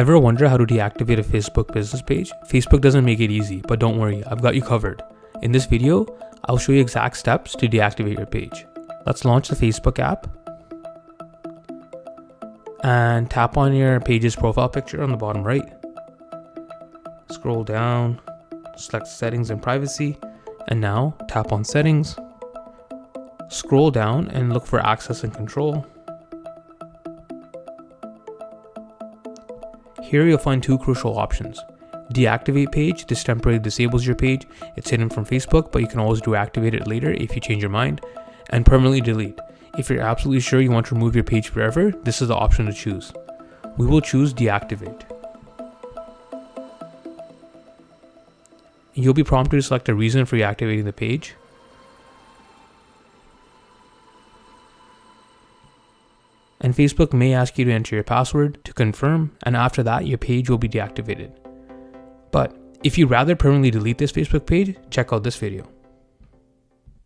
Ever wonder how to deactivate a Facebook business page? Facebook doesn't make it easy, but don't worry, I've got you covered. In this video, I'll show you exact steps to deactivate your page. Let's launch the Facebook app and tap on your page's profile picture on the bottom right. Scroll down, select settings and privacy, and now tap on settings. Scroll down and look for access and control. Here you'll find two crucial options. Deactivate page, this temporarily disables your page. It's hidden from Facebook, but you can always deactivate it later if you change your mind. And permanently delete. If you're absolutely sure you want to remove your page forever, this is the option to choose. We will choose deactivate. You'll be prompted to select a reason for reactivating the page. And Facebook may ask you to enter your password to confirm, and after that, your page will be deactivated. But if you'd rather permanently delete this Facebook page, check out this video.